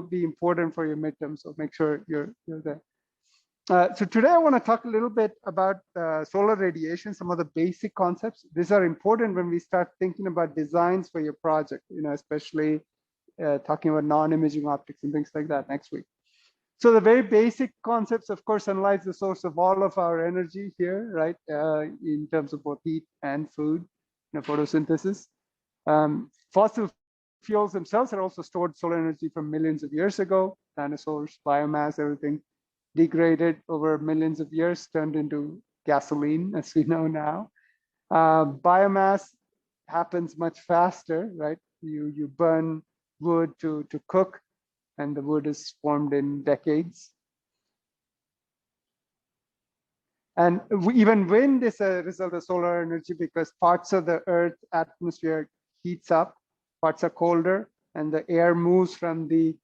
be important for your midterm. So make sure you're there. So today I want to talk a little bit about solar radiation, some of the basic concepts. These are important when we start thinking about designs for your project, especially talking about non-imaging optics and things like that next week. So the very basic concepts, of course, sunlight is the source of all of our energy here, right? In terms of both heat and food, photosynthesis. Fossil fuels themselves are also stored solar energy from millions of years ago. Dinosaurs, biomass, everything degraded over millions of years, turned into gasoline, as we know now. Biomass happens much faster, right? You burn wood to cook, and the wood is formed in decades. And even wind is a result of solar energy because parts of the Earth's atmosphere heats up, parts are colder, and the air moves from the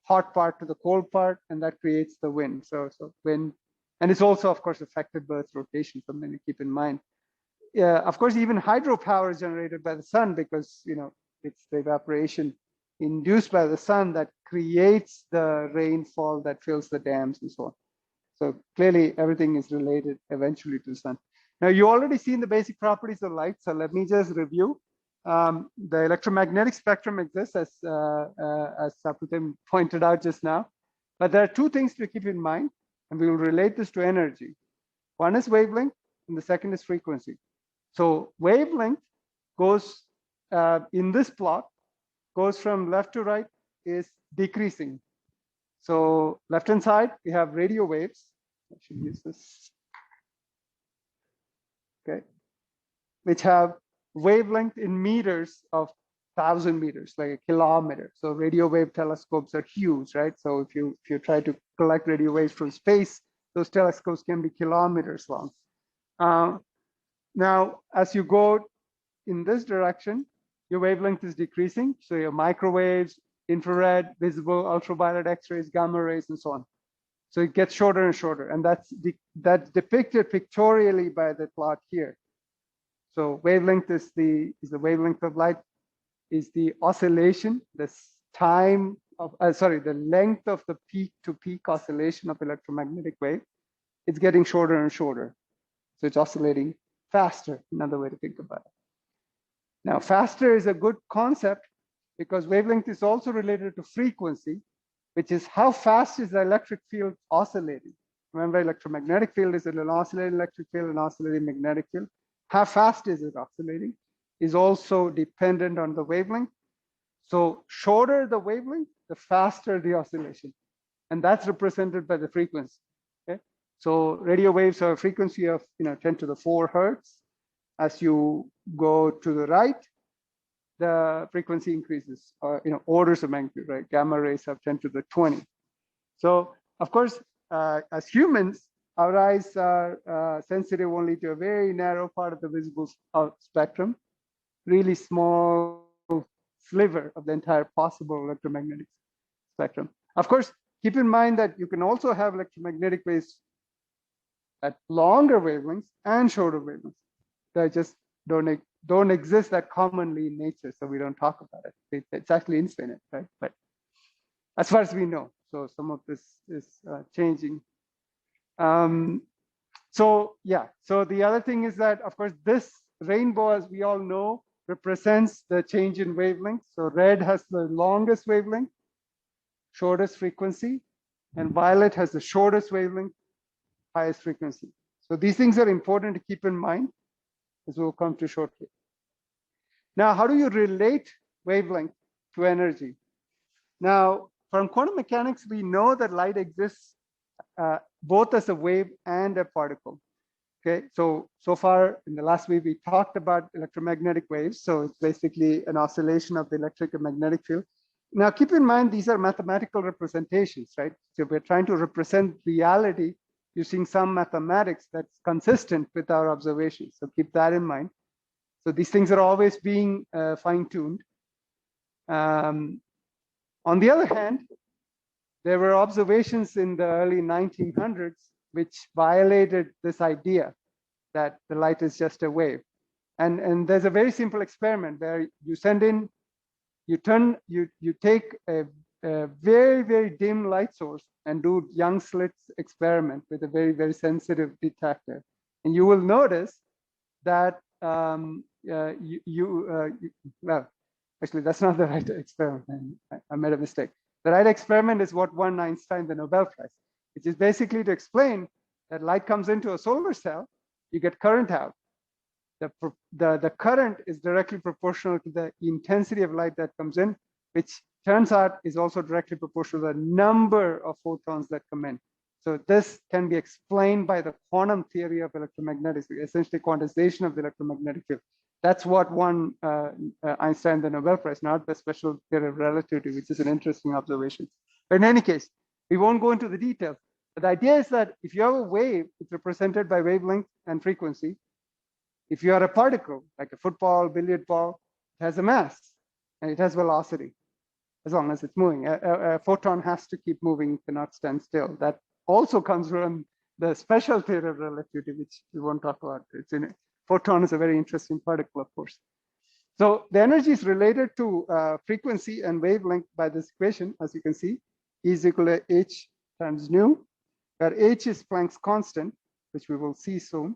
hot part to the cold part, and that creates the wind. So wind, and it's also, of course, affected by Earth's rotation, something to keep in mind. Of course, even hydropower is generated by the sun because, it's the evaporation induced by the sun that creates the rainfall that fills the dams and so on. So clearly everything is related eventually to the sun. Now you already seen the basic properties of light, so let me just review. The electromagnetic spectrum exists as Saputin pointed out just now, but there are two things to keep in mind, and we will relate this to energy. One is wavelength and the second is frequency. So wavelength goes in this plot, goes from left to right, is decreasing. So left-hand side, we have radio waves. I should use this. Okay. Which have wavelength in meters of 1,000 meters, like a kilometer. So radio wave telescopes are huge, right? So if you try to collect radio waves from space, those telescopes can be kilometers long. Now, as you go in this direction, your wavelength is decreasing. So your microwaves, infrared, visible, ultraviolet, X-rays, gamma rays, and so on. So it gets shorter and shorter, and that's depicted pictorially by the plot here. So wavelength is the wavelength of light, is the oscillation, the time of the length of the peak to peak oscillation of electromagnetic wave. It's getting shorter and shorter, so it's oscillating faster. Another way to think about it. Now, faster is a good concept because wavelength is also related to frequency, which is how fast is the electric field oscillating. Remember, electromagnetic field is an oscillating electric field, an oscillating magnetic field. How fast is it oscillating is also dependent on the wavelength. So shorter the wavelength, the faster the oscillation. And that's represented by the frequency. Okay? So radio waves are a frequency of 10 to the 4 hertz. As you go to the right, the frequency increases, orders of magnitude, right? Gamma rays have 10 to the 20. So, of course, as humans, our eyes are sensitive only to a very narrow part of the visible spectrum, really small sliver of the entire possible electromagnetic spectrum. Of course, keep in mind that you can also have electromagnetic waves at longer wavelengths and shorter wavelengths. They just don't exist that commonly in nature, so we don't talk about it. It's actually infinite, right? But as far as we know, so some of this is changing. So the other thing is that, of course, this rainbow, as we all know, represents the change in wavelength. So red has the longest wavelength, shortest frequency, and violet has the shortest wavelength, highest frequency. So these things are important to keep in mind, as we'll come to shortly. Now, how do you relate wavelength to energy? Now, from quantum mechanics, we know that light exists both as a wave and a particle. Okay, so far in the last week, we talked about electromagnetic waves. So it's basically an oscillation of the electric and magnetic field. Now, keep in mind, these are mathematical representations, right? So we're trying to represent reality using some mathematics that's consistent with our observations. So keep that in mind. So these things are always being fine-tuned. On the other hand, there were observations in the early 1900s which violated this idea that the light is just a wave. And there's a very simple experiment where you send in, you take a a very, very dim light source and do young slits experiment with a very, very sensitive detector. And you will notice that well, actually, that's not the right experiment. I made a mistake. The right experiment is what won Einstein the Nobel Prize, which is basically to explain that light comes into a solar cell, you get current out. The current is directly proportional to the intensity of light that comes in, which turns out is also directly proportional to the number of photons that come in. So this can be explained by the quantum theory of electromagnetics, essentially quantization of the electromagnetic field. That's what won Einstein the Nobel Prize, not the special theory of relativity, which is an interesting observation. But in any case, we won't go into the details. But the idea is that if you have a wave, it's represented by wavelength and frequency. If you are a particle, like a football, billiard ball, it has a mass and it has velocity, as long as it's moving. A photon has to keep moving, cannot stand still. That also comes from the special theory of relativity, which we won't talk about. It's in it. Photon is a very interesting particle, of course. So the energy is related to frequency and wavelength by this equation, as you can see, E is equal to h times nu, where h is Planck's constant, which we will see soon.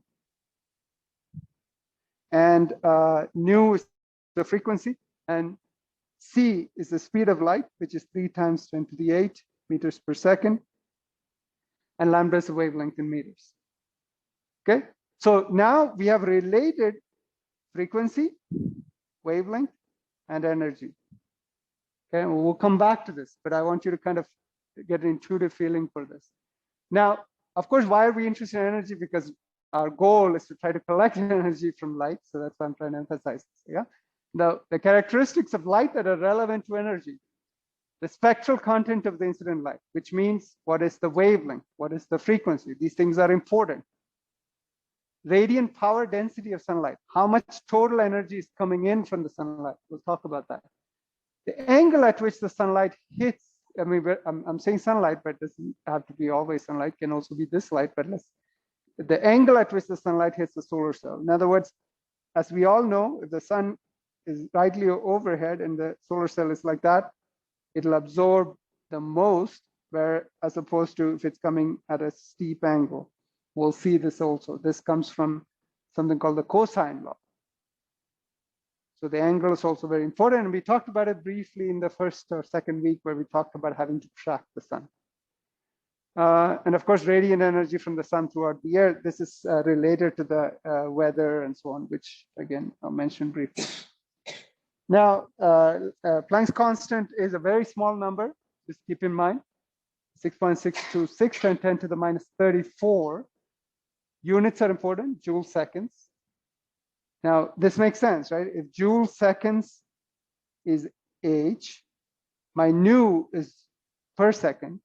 And nu is the frequency, and c is the speed of light, which is 3 times 10 to the 8 meters per second, and lambda is the wavelength in meters. Okay, so now we have related frequency, wavelength, and energy. Okay, we'll come back to this, but I want you to kind of get an intuitive feeling for this. Now, of course, why are we interested in energy? Because our goal is to try to collect energy from light. So that's why I'm trying to emphasize this. Yeah. The characteristics of light that are relevant to energy, the spectral content of the incident light, which means what is the wavelength, what is the frequency. These things are important. Radiant power density of sunlight, how much total energy is coming in from the sunlight. We'll talk about that. The angle at which the sunlight hits, I mean, I'm saying sunlight, but it doesn't have to be always sunlight, it can also be this light, but the angle at which the sunlight hits the solar cell. In other words, as we all know, if the sun is rightly overhead and the solar cell is like that, it'll absorb the most, where as opposed to if it's coming at a steep angle. We'll see this also. This comes from something called the cosine law. So the angle is also very important. And we talked about it briefly in the first or second week where we talked about having to track the sun. And of course, radiant energy from the sun throughout the year. This is related to the weather and so on, which again, I'll mention briefly. Now, Planck's constant is a very small number. Just keep in mind, 6.626 and 10 to the minus 34. Units are important, joule seconds. Now, this makes sense, right? If joule seconds is h, my nu is per second,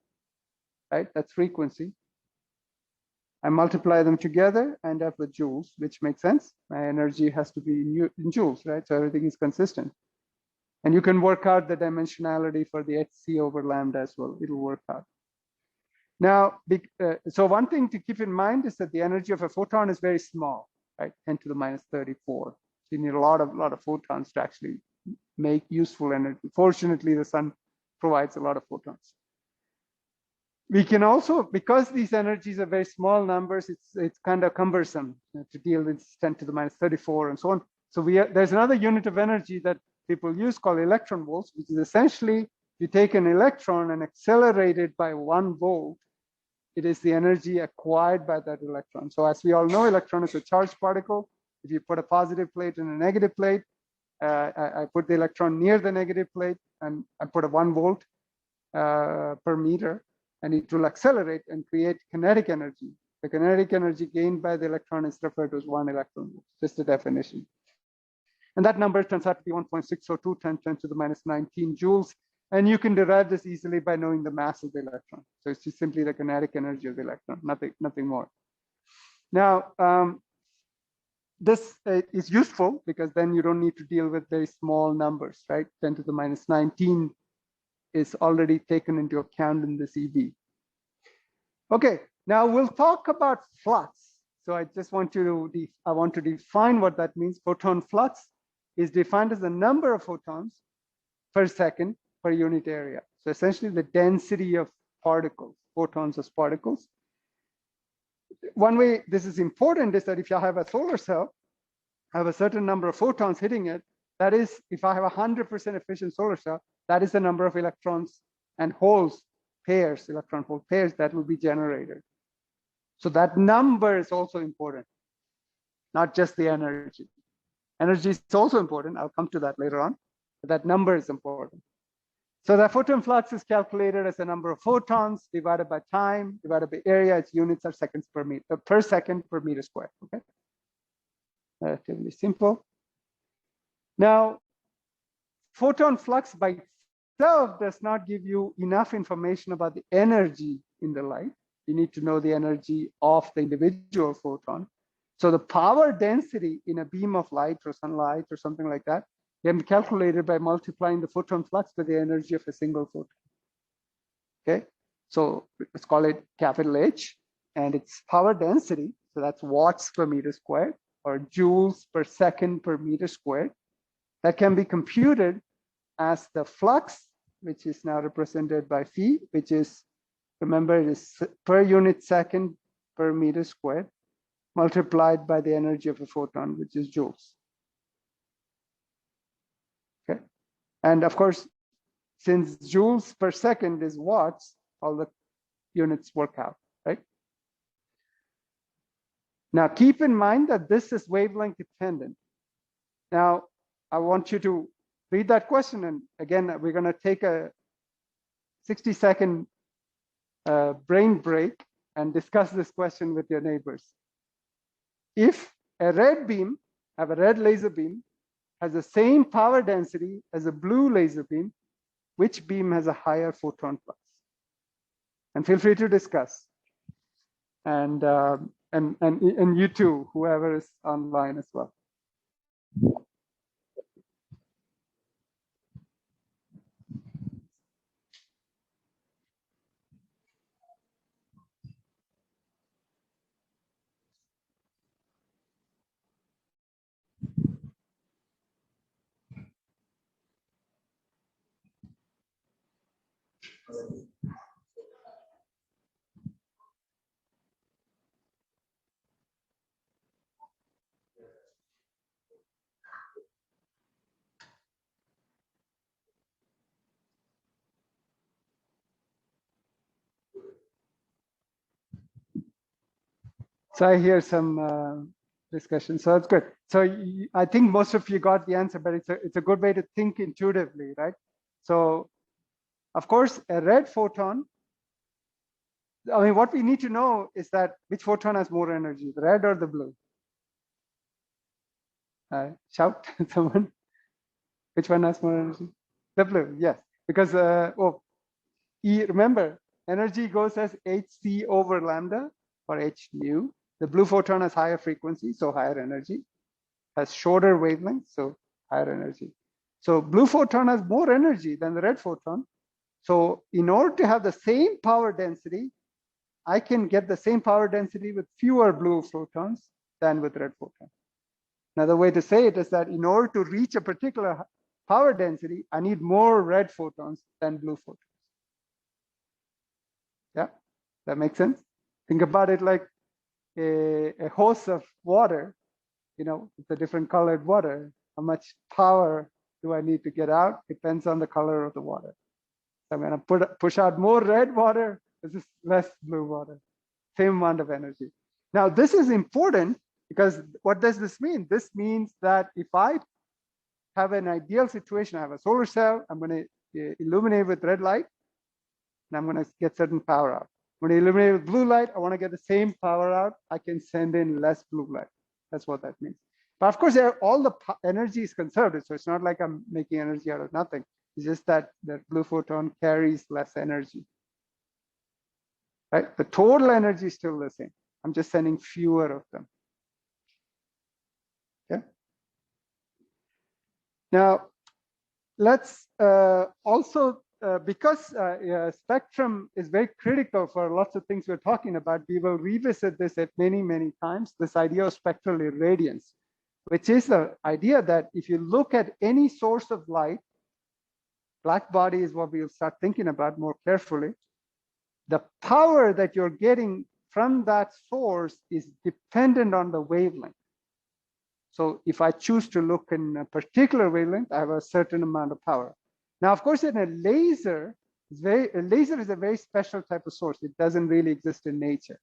right? That's frequency. I multiply them together and end up with joules, which makes sense. My energy has to be in joules, right? So everything is consistent. And you can work out the dimensionality for the hc over lambda as well. It'll work out. Now, so one thing to keep in mind is that the energy of a photon is very small, right? 10 to the minus 34. So you need a lot of photons to actually make useful energy. Fortunately, the sun provides a lot of photons. We can also, because these energies are very small numbers, it's kind of cumbersome to deal with 10 to the minus 34 and so on. So there's another unit of energy that people use called electron volts, which is essentially you take an electron and accelerate it by 1 volt. It is the energy acquired by that electron. So as we all know, electron is a charged particle. If you put a positive plate and a negative plate, I put the electron near the negative plate and I put a 1 volt per meter, and it will accelerate and create kinetic energy. The kinetic energy gained by the electron is referred to as 1 electron volt, just the definition. And that number turns out to be 1.602 10 to the minus 19 joules. And you can derive this easily by knowing the mass of the electron. So it's just simply the kinetic energy of the electron, nothing more. Now, this is useful because then you don't need to deal with very small numbers, right? 10 to the minus 19 is already taken into account in this EV. Okay, now we'll talk about flux. So I just want you to, I want to define what that means. Photon flux is defined as the number of photons per second per unit area. So essentially the density of particles, photons as particles. One way this is important is that if you have a solar cell, have a certain number of photons hitting it, that is, if I have a 100% efficient solar cell, that is the number of electrons and holes, pairs, electron hole pairs that will be generated. So that number is also important, not just the energy. Energy is also important. I'll come to that later on, but that number is important. So the photon flux is calculated as the number of photons divided by time, divided by area. Its units are seconds per second per meter squared. Okay, relatively simple. Now, photon flux by itself does not give you enough information about the energy in the light. You need to know the energy of the individual photon. So the power density in a beam of light or sunlight or something like that can be calculated by multiplying the photon flux by the energy of a single photon. Okay, so let's call it capital H, and its power density, so that's watts per meter squared or joules per second per meter squared. That can be computed as the flux, which is now represented by phi, which is, remember, it is per unit second per meter squared, multiplied by the energy of a photon, which is joules. Okay, and of course, since joules per second is watts, all the units work out, right? Now, keep in mind that this is wavelength dependent. Now, I want you to read that question. And again, we're going to take a 60-second brain break and discuss this question with your neighbors. If a red beam, have a red laser beam, has the same power density as a blue laser beam, which beam has a higher photon flux? And feel free to discuss. And you too, whoever is online as well. So I hear some discussion, so that's good. So I think most of you got the answer, but it's a good way to think intuitively, right? So of course, a red photon, I mean, what we need to know is that which photon has more energy, the red or the blue? Shout, someone. Which one has more energy? The blue, yes. Because, remember, energy goes as hc over lambda or h nu. The blue photon has higher frequency, so higher energy. Has shorter wavelength, so higher energy. So blue photon has more energy than the red photon. So in order to have the same power density, I can get the same power density with fewer blue photons than with red photons. Another way to say it is that in order to reach a particular power density, I need more red photons than blue photons. Yeah, that makes sense? Think about it like a hose of water. You know, it's a different colored water. How much power do I need to get out? Depends on the color of the water. So I'm going to push out more red water. This is less blue water. Same amount of energy. Now, this is important because what does this mean? This means that if I have an ideal situation, I have a solar cell, I'm going to illuminate with red light, and I'm going to get certain power out. When I illuminate with blue light, I want to get the same power out. I can send in less blue light. That's what that means. But of course, all the energy is conserved. So it's not like I'm making energy out of nothing. It's just that the blue photon carries less energy. Right? The total energy is still the same. I'm just sending fewer of them. Okay. Now, let's also, because spectrum is very critical for lots of things we're talking about, we will revisit this at many, many times, this idea of spectral irradiance, which is the idea that if you look at any source of light, black body is what we'll start thinking about more carefully. The power that you're getting from that source is dependent on the wavelength. So if I choose to look in a particular wavelength, I have a certain amount of power. Now, of course, in a laser, a laser is a very special type of source. It doesn't really exist in nature.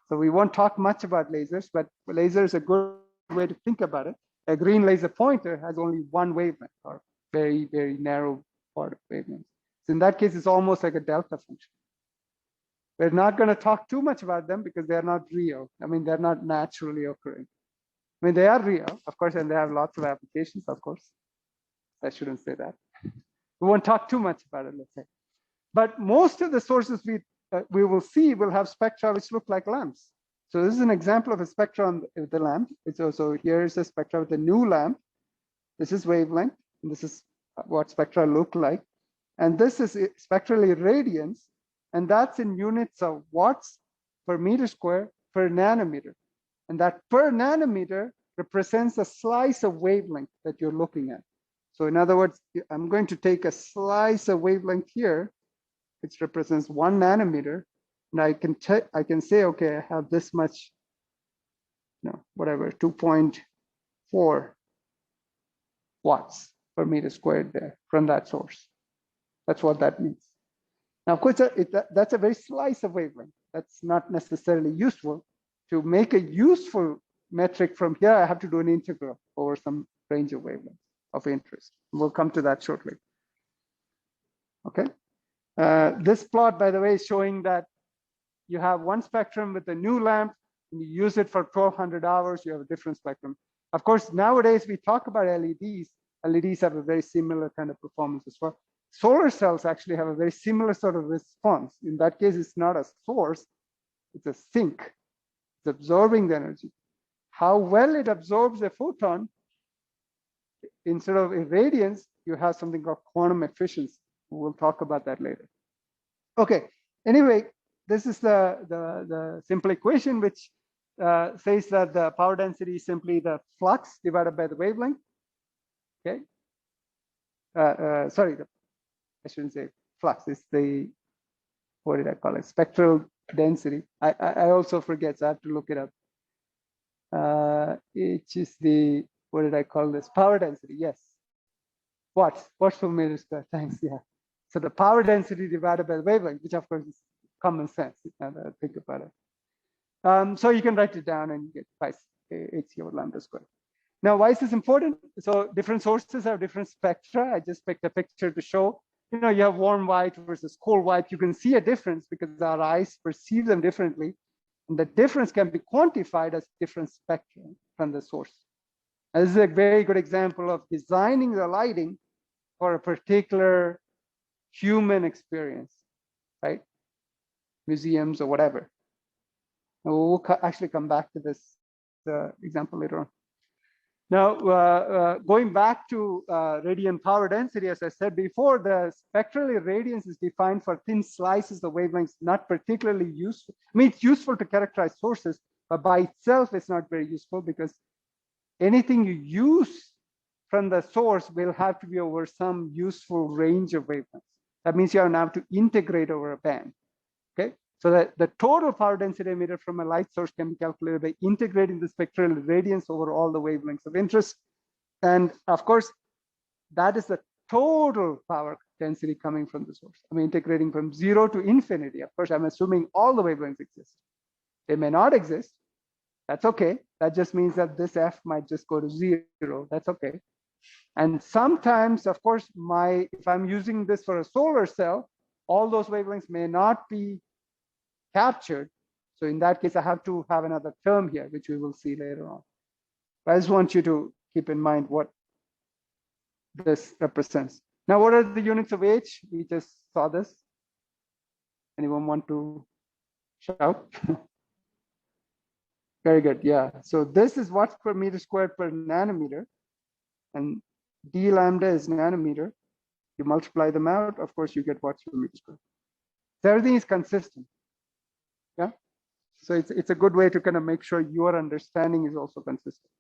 So we won't talk much about lasers, but laser is a good way to think about it. A green laser pointer has only one wavelength, or very, very narrow part of wavelength. So in that case, it's almost like a delta function. We're not going to talk too much about them because they're not real. I mean, they're not naturally occurring. I mean, they are real, of course, and they have lots of applications, of course. I shouldn't say that. We won't talk too much about it, let's say. But most of the sources we will see will have spectra which look like lamps. So this is an example of a spectrum with the lamp. It's also, here's a spectra with a new lamp. This is wavelength, and this is what spectra look like. And this is spectral irradiance, and that's in units of watts per meter square per nanometer. And that per nanometer represents a slice of wavelength that you're looking at. So in other words, I'm going to take a slice of wavelength here, which represents 1 nanometer, and I can say, okay, I have this much, whatever, 2.4 watts per meter squared there from that source. That's what that means. Now, of course, that's a very slice of wavelength. That's not necessarily useful. To make a useful metric from here, I have to do an integral over some range of wavelengths of interest. We'll come to that shortly. Okay. This plot, by the way, is showing that you have one spectrum with a new lamp, and you use it for 1200 hours, you have a different spectrum. Of course, nowadays we talk about LEDs. LEDs have a very similar kind of performance as well. Solar cells actually have a very similar sort of response. In that case, it's not a source, it's a sink. It's absorbing the energy. How well it absorbs a photon, instead of irradiance, you have something called quantum efficiency. We'll talk about that later. Okay, anyway, this is the simple equation which says that the power density is simply the flux divided by the wavelength. Okay. Sorry, I shouldn't say flux. It's the, what did I call it? Spectral density. I also forget, so I have to look it up. It is the, what did I call this? Power density, yes. Watts per meter square, thanks, yeah. So the power density divided by the wavelength, which of course is common sense, now that I think about it. So you can write it down and get pi h over lambda squared. Now, why is this important? So different sources have different spectra. I just picked a picture to show, you have warm white versus cold white. You can see a difference because our eyes perceive them differently. And the difference can be quantified as different spectra from the source. And this is a very good example of designing the lighting for a particular human experience, right? Museums or whatever. And we'll actually come back to this example later on. Now, going back to radiant power density, as I said before, the spectral irradiance is defined for thin slices of wavelengths, not particularly useful. I mean, it's useful to characterize sources, but by itself, it's not very useful because anything you use from the source will have to be over some useful range of wavelengths. That means you have to integrate over a band, okay? So that the total power density emitted from a light source can be calculated by integrating the spectral irradiance over all the wavelengths of interest. And of course, that is the total power density coming from the source. I'm integrating from 0 to infinity. Of course, I'm assuming all the wavelengths exist. They may not exist. That's okay. That just means that this F might just go to 0. That's okay. And sometimes, of course, if I'm using this for a solar cell, all those wavelengths may not be captured. So in that case, I have to have another term here, which we will see later on. But I just want you to keep in mind what this represents. Now, what are the units of H? We just saw this. Anyone want to shout? Very good, yeah. So this is watts per meter squared per nanometer. And d lambda is nanometer. You multiply them out, of course, you get watts per meter squared. So everything is consistent. Yeah. So it's a good way to kind of make sure your understanding is also consistent.